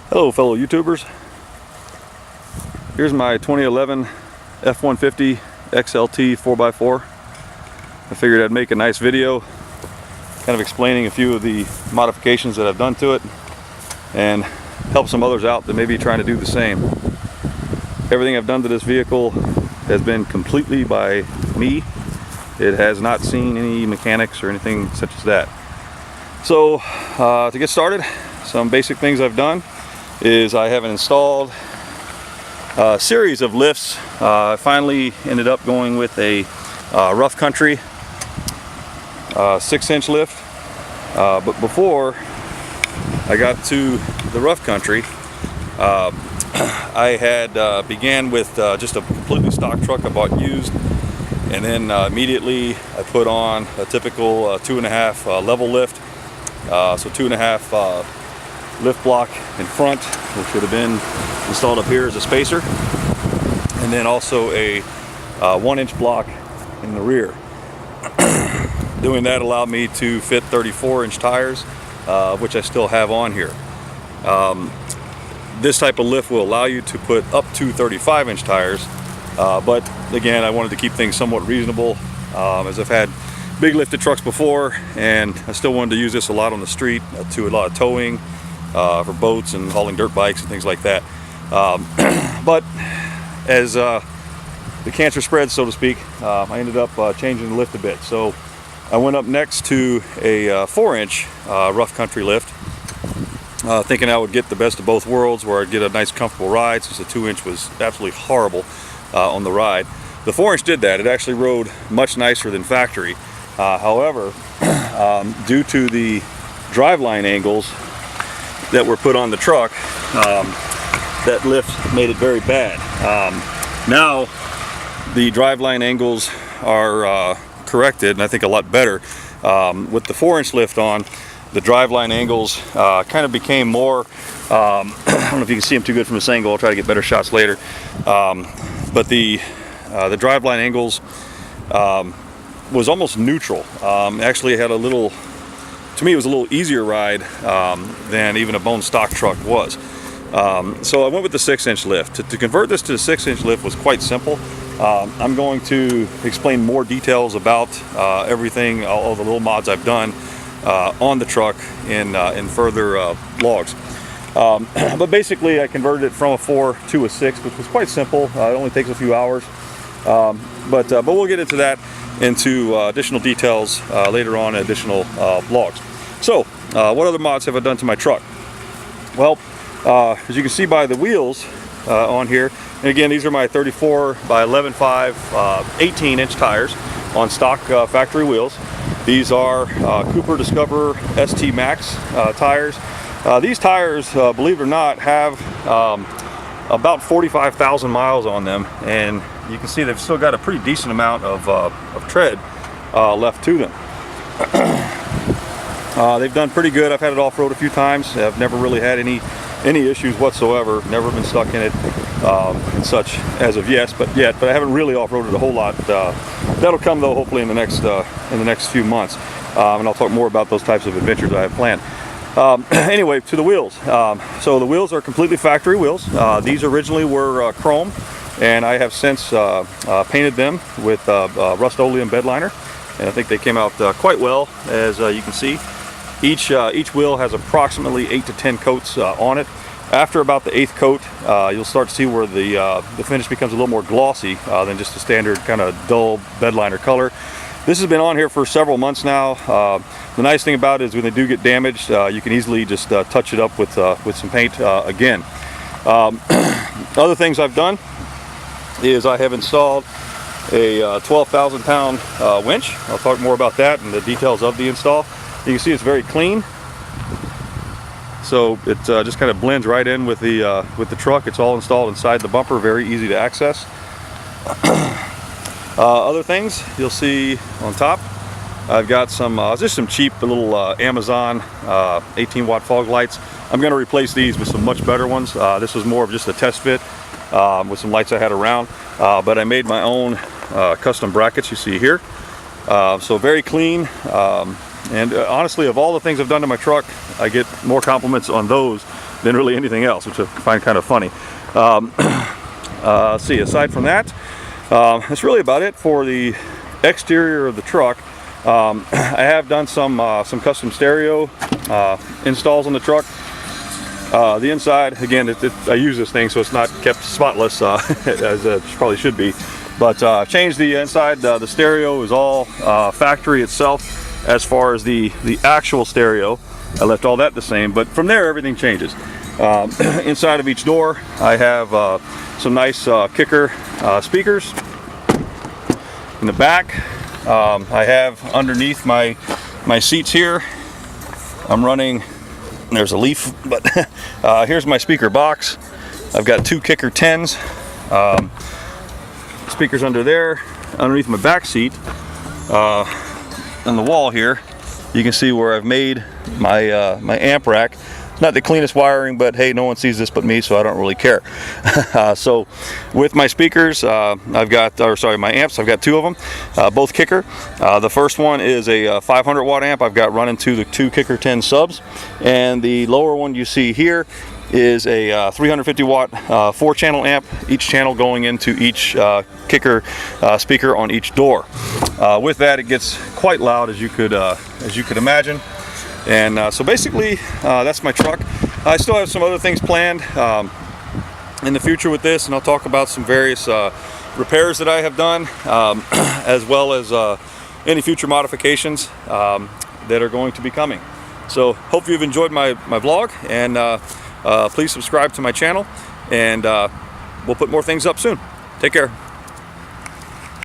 Hello fellow YouTubers. Here's my 2011 F150 XLT 4x4. I figured I'd make a nice video kind of explaining a few of the modifications that I've done to it and help some others out that may be trying to do the same. Everything I've done to this vehicle has been completely by me. It has not seen any mechanics or anything such as that. So to get started, some basic things I've done is I have installed a series of lifts. I finally ended up going with a rough country 6-inch lift, but before I got to the rough country, I had began with just a completely stock truck I bought used, and then immediately I put on a typical 2.5 level lift, so 2.5 lift block in front, which would have been installed up here as a spacer, and then also a 1-inch block in the rear. Doing that allowed me to fit 34-inch tires, which I still have on here. This type of lift will allow you to put up to 35-inch tires, but again, I wanted to keep things somewhat reasonable, as I've had big lifted trucks before, and I still wanted to use this a lot on the street to a lot of towing for boats and hauling dirt bikes and things like that. But as the cancer spread, so to speak, I ended up changing the lift a bit. So I went up next to a 4-inch rough country lift, thinking I would get the best of both worlds, where I'd get a nice comfortable ride, since the 2-inch was absolutely horrible on the ride. The 4-inch did that. It actually rode much nicer than factory. However, due to the driveline angles that were put on the truck, that lift made it very bad. Now the driveline angles are corrected, and I think a lot better. With the 4-inch lift on, the driveline angles kind of became more, I don't know if you can see them too good from this angle, I'll try to get better shots later, but the driveline angles was almost neutral. Actually it had a little, to me it was a little easier ride than even a bone stock truck was. So I went with the 6-inch lift. To convert this to the 6-inch lift was quite simple. I'm going to explain more details about everything, all the little mods I've done on the truck in further logs. But basically I converted it from a 4 to a 6, which was quite simple. It only takes a few hours. But we'll get into that, into additional details later on in additional vlogs. So what other mods have I done to my truck? Well, as you can see by the wheels on here, and again, these are my 34 by 11.5 18-inch tires on stock factory wheels. These are Cooper Discover ST Max tires. These tires, believe it or not, have about 45,000 miles on them, and you can see they've still got a pretty decent amount of tread left to them. They've done pretty good. I've had it off-road a few times. I've never really had any issues whatsoever. Never been stuck in it and such as of yet, but I haven't really off-roaded a whole lot. That'll come though, hopefully in the next few months, and I'll talk more about those types of adventures I have planned. Anyway, to the wheels. So the wheels are completely factory wheels. These originally were chrome, and I have since painted them with Rust-Oleum bed liner, and I think they came out quite well, as you can see. Each wheel has approximately 8 to 10 coats on it. After about the 8th coat, you'll start to see where the finish becomes a little more glossy than just a standard kind of dull bed liner color. This has been on here for several months now. The nice thing about it is when they do get damaged, you can easily just touch it up with some paint again. Other things I've done is I have installed a 12,000 pound winch. I'll talk more about that and the details of the install. You can see it's very clean, so it just kind of blends right in with the truck. It's all installed inside the bumper, very easy to access. Other things you'll see on top, I've got some just some cheap little Amazon 18-watt fog lights. I'm going to replace these with some much better ones. This was more of just a test fit with some lights I had around, but I made my own custom brackets you see here. So very clean. And honestly, of all the things I've done to my truck, I get more compliments on those than really anything else, which I find kind of funny. Let's see, aside from that, that's really about it for the exterior of the truck. I have done some custom stereo installs on the truck. The inside, again, I use this thing so it's not kept spotless as it probably should be. But changed the inside. The stereo is all factory itself. As far as the actual stereo, I left all that the same. But from there, everything changes. Inside of each door, I have some nice kicker speakers. In the back, I have underneath my seats here, I'm running, there's a leaf, but here's my speaker box. I've got 2 kicker 10s, speakers under there. Underneath my back seat, on the wall here, you can see where I've made my my amp rack. Not the cleanest wiring, but hey, no one sees this but me, so I don't really care. So with my speakers, I've got, my amps, I've got 2 of them, both kicker. The first one is a 500 watt amp I've got running to the 2 kicker 10 subs, and the lower one you see here is a 350 watt 4-channel amp, each channel going into each kicker speaker on each door. With that, it gets quite loud, as you could imagine. And so basically, that's my truck. I still have some other things planned in the future with this, and I'll talk about some various repairs that I have done, as well as any future modifications that are going to be coming. So hope you've enjoyed my vlog, and please subscribe to my channel, and we'll put more things up soon. Take care.